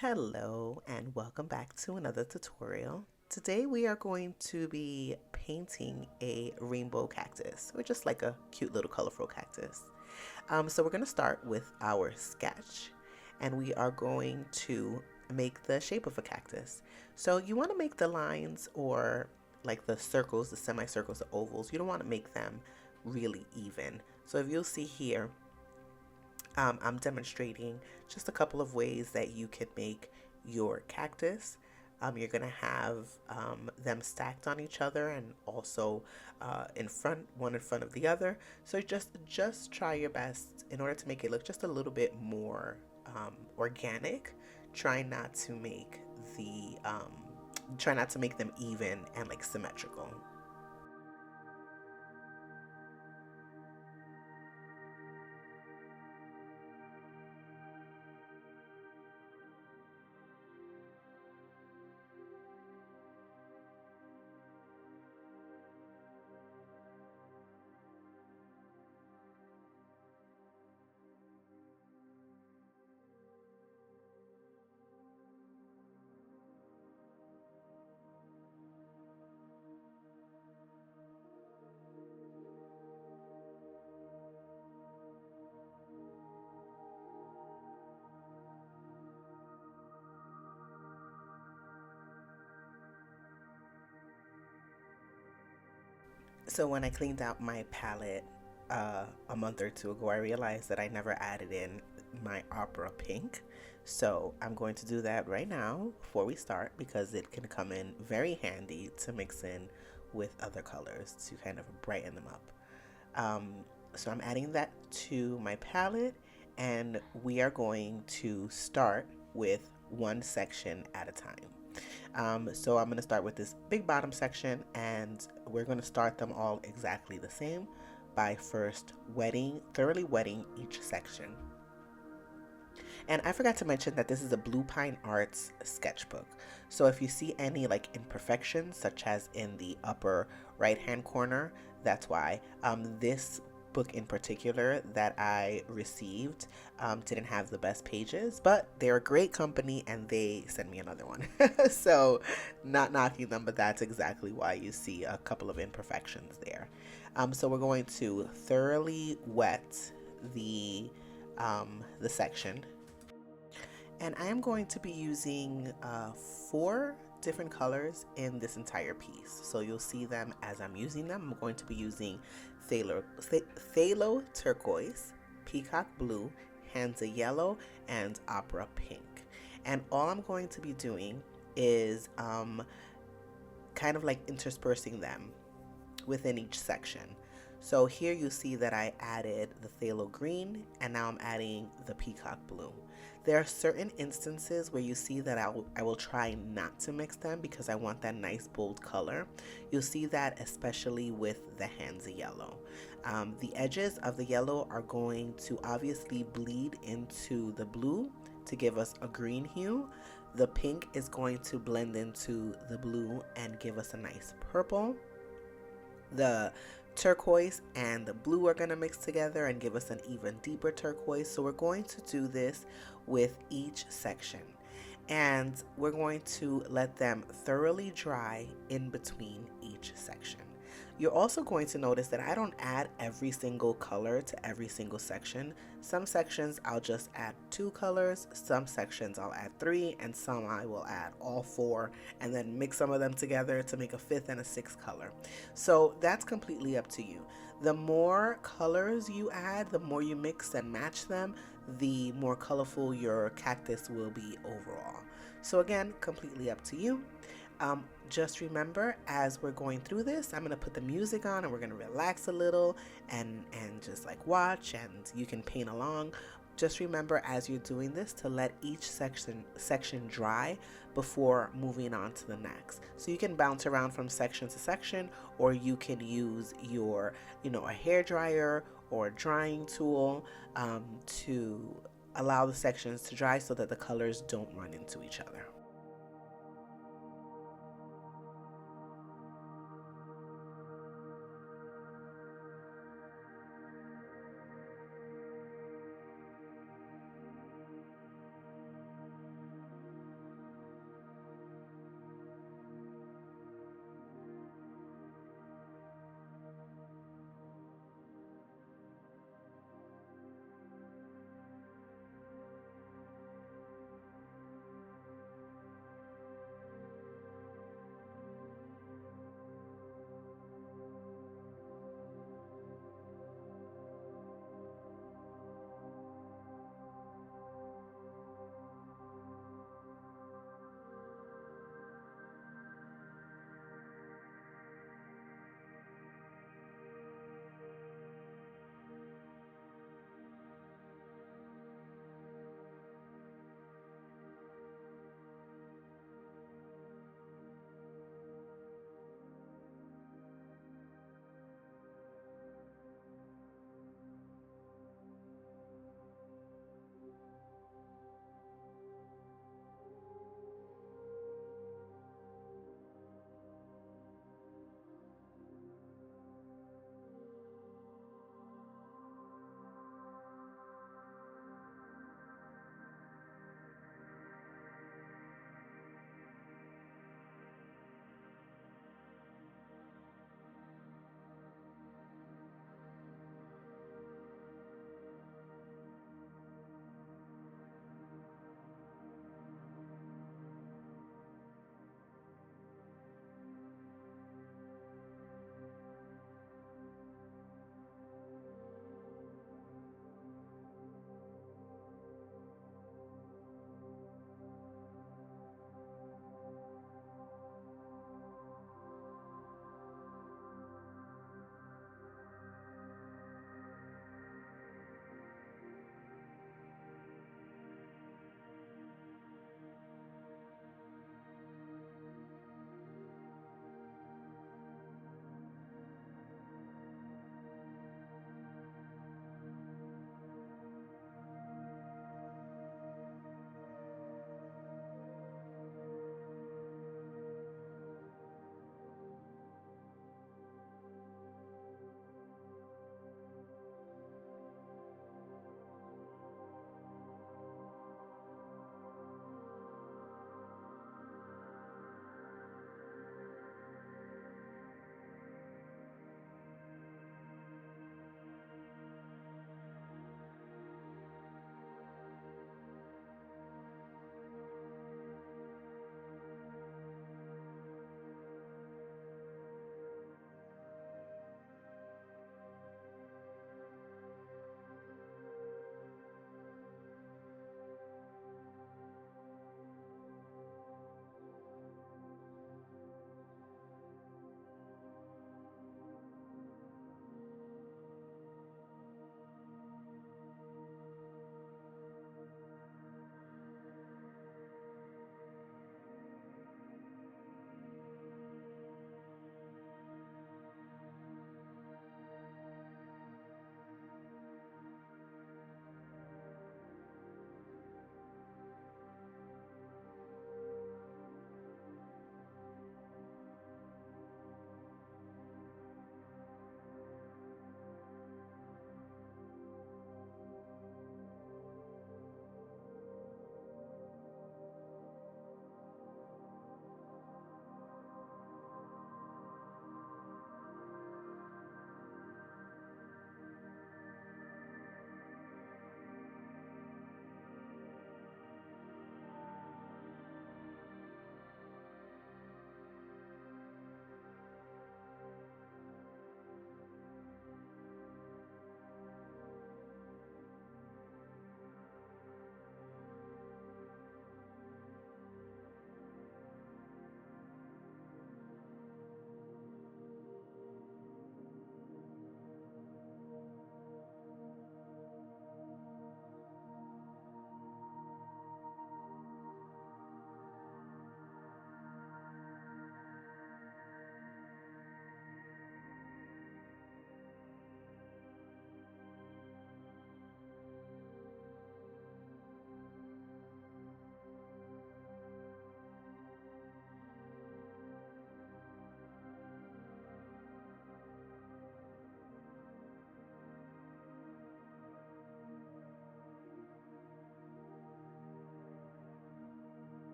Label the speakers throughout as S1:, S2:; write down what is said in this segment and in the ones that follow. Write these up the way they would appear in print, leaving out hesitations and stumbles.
S1: Hello and welcome back to another tutorial. Today we are going to be painting a rainbow cactus, or just like a cute little colorful cactus. So we're going to start with our sketch, and we are going to make the shape of a cactus. So you want to make the lines, or like the circles, the semicircles, the ovals, you don't want to make them really even. So if you'll see here, I'm demonstrating just a couple of ways that you can make your cactus. You're gonna have them stacked on each other, and also in front, one in front of the other. So just try your best in order to make it look just a little bit more organic. Try not to make the try not to make them even and like symmetrical. So when I cleaned out my palette a month or two ago, I realized that I never added in my opera pink. So I'm going to do that right now before we start, because it can come in very handy to mix in with other colors to kind of brighten them up. Um, so I'm adding that to my palette, and we are going to start with one section at a time. So I'm going to start with this big bottom section, and we're going to start them all exactly the same by first thoroughly wetting each section. And I forgot to mention that this is a Blue Pine Arts sketchbook. So if you see any like imperfections, such as in the upper right hand corner, that's why. This book in particular that I received didn't have the best pages, but they're a great company and they sent me another one. So not knocking them, but that's exactly why you see a couple of imperfections there. So we're going to thoroughly wet the section, and I am going to be using 4 different colors in this entire piece. So you'll see them as I'm using them. I'm going to be using phthalo turquoise, peacock blue, Hansa yellow, and opera pink. And all I'm going to be doing is kind of like interspersing them within each section. So here you see that I added the phthalo green, and now I'm adding the peacock blue. There are certain instances where you see that I will try not to mix them because I want that nice bold color. You'll see that especially with the Hansa yellow. The edges of the yellow are going to obviously bleed into the blue to give us a green hue. The pink is going to blend into the blue and give us a nice purple. The turquoise and the blue are going to mix together and give us an even deeper turquoise. So we're going to do this with each section, and we're going to let them thoroughly dry in between each section. You're also going to notice that I don't add every single color to every single section. Some sections I'll just add 2 colors, some sections I'll add 3, and some I will add all 4 and then mix some of them together to make a 5th and a 6th color. So that's completely up to you. The more colors you add, the more you mix and match them, the more colorful your cactus will be overall. So again, completely up to you. Just remember, as we're going through this, I'm going to put the music on and we're going to relax a little and just like watch, and you can paint along. Just remember as you're doing this to let each section dry before moving on to the next. So you can bounce around from section to section, or you can use your, a hair dryer or a drying tool to allow the sections to dry so that the colors don't run into each other.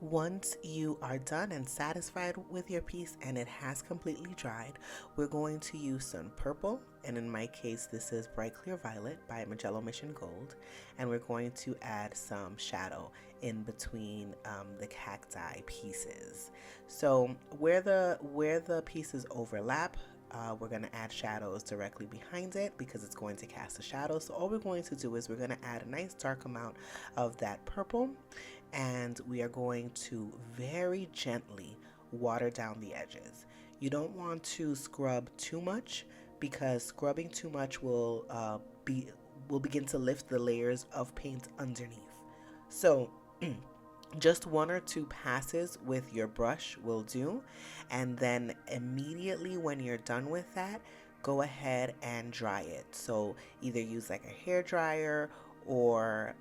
S1: Once you are done and satisfied with your piece and it has completely dried, we're going to use some purple, and in my case this is Bright Clear Violet by Magello Mission Gold, and we're going to add some shadow in between the cacti pieces. So where the pieces overlap, we're going to add shadows directly behind it because it's going to cast a shadow. So all we're going to do is we're going to add a nice dark amount of that purple, and we are going to very gently water down the edges. You don't want to scrub too much because scrubbing too much will begin to lift the layers of paint underneath. So just one or two passes with your brush will do, and then immediately when you're done with that, go ahead and dry it. So either use like a hair dryer or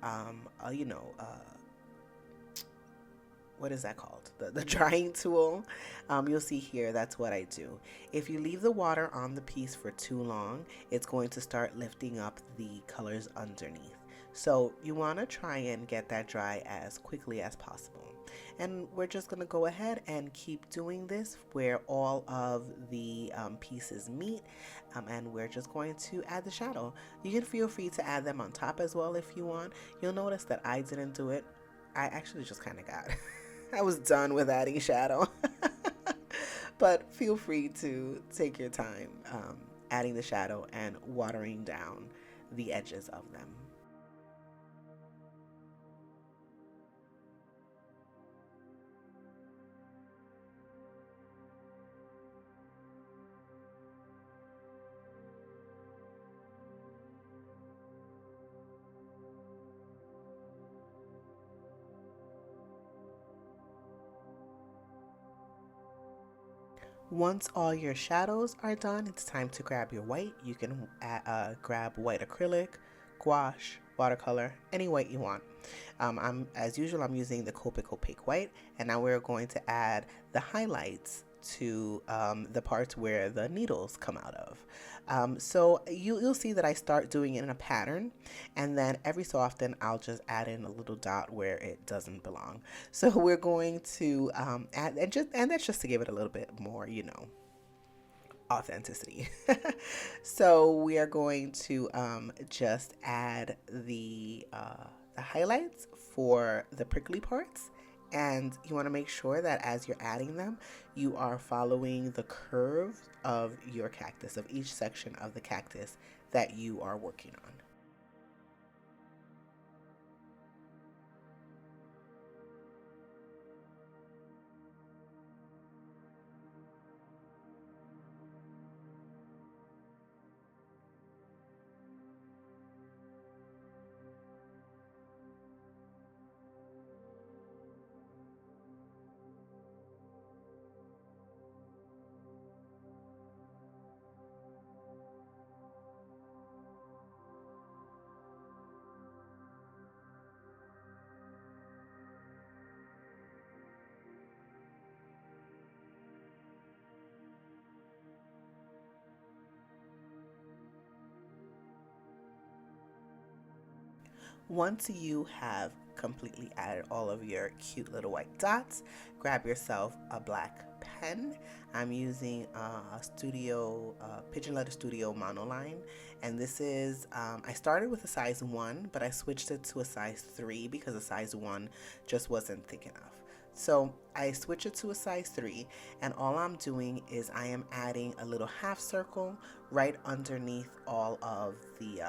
S1: what is that called? The drying tool. You'll see here, that's what I do. If you leave the water on the piece for too long, it's going to start lifting up the colors underneath. So you want to try and get that dry as quickly as possible. And we're just going to go ahead and keep doing this where all of the pieces meet, and we're just going to add the shadow. You can feel free to add them on top as well if you want. You'll notice that I didn't do it. I actually just kind of got I was done with adding shadow. But feel free to take your time adding the shadow and watering down the edges of them. Once all your shadows are done, it's time to grab your white. You can grab white acrylic, gouache, watercolor, any white you want. As usual, I'm using the Copic Opaque white, and now we're going to add the highlights to the parts where the needles come out of. So you'll see that I start doing it in a pattern, and then every so often I'll just add in a little dot where it doesn't belong. So we're going to add, and that's just to give it a little bit more, authenticity. So we are going to just add the highlights for the prickly parts, and you want to make sure that as you're adding them, you are following the curve of your cactus, of each section of the cactus that you are working on. Once you have completely added all of your cute little white dots, grab yourself a black pen. I'm using a Pigeon Letter Studio monoline, and this is, I started with a size 1, but I switched it to a size 3 because a size 1 just wasn't thick enough. So I switch it to a size 3, and all I'm doing is I am adding a little half circle right underneath all of the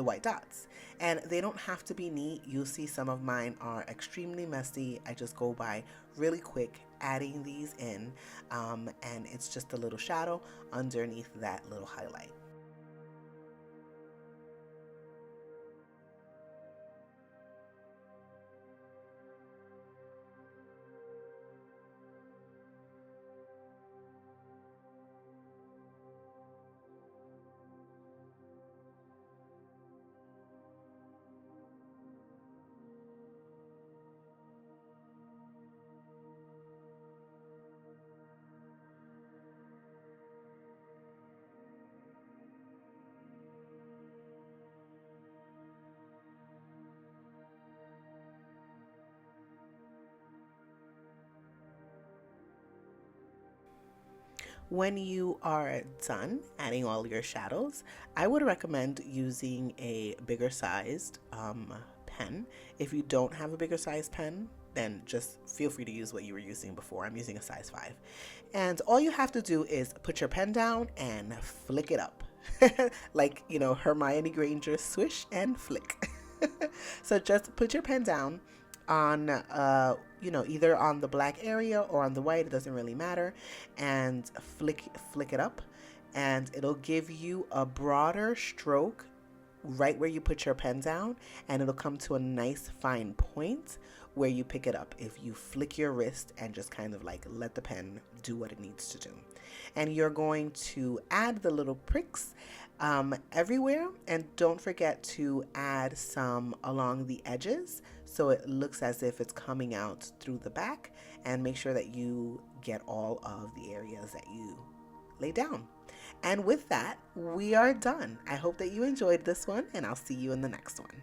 S1: white dots. And they don't have to be neat. You'll see some of mine are extremely messy. I just go by really quick adding these in, and it's just a little shadow underneath that little highlight. When you are done adding all your shadows, I would recommend using a bigger sized pen. If you don't have a bigger sized pen, then just feel free to use what you were using before. I'm using a size 5. And all you have to do is put your pen down and flick it up. Like, Hermione Granger, swish and flick. So just put your pen down on either on the black area or on the white, it doesn't really matter, and flick it up, and it'll give you a broader stroke right where you put your pen down, and it'll come to a nice fine point where you pick it up if you flick your wrist and just kind of like let the pen do what it needs to do. And you're going to add the little pricks everywhere, and don't forget to add some along the edges so it looks as if it's coming out through the back, and make sure that you get all of the areas that you lay down. And with that, we are done. I hope that you enjoyed this one, and I'll see you in the next one.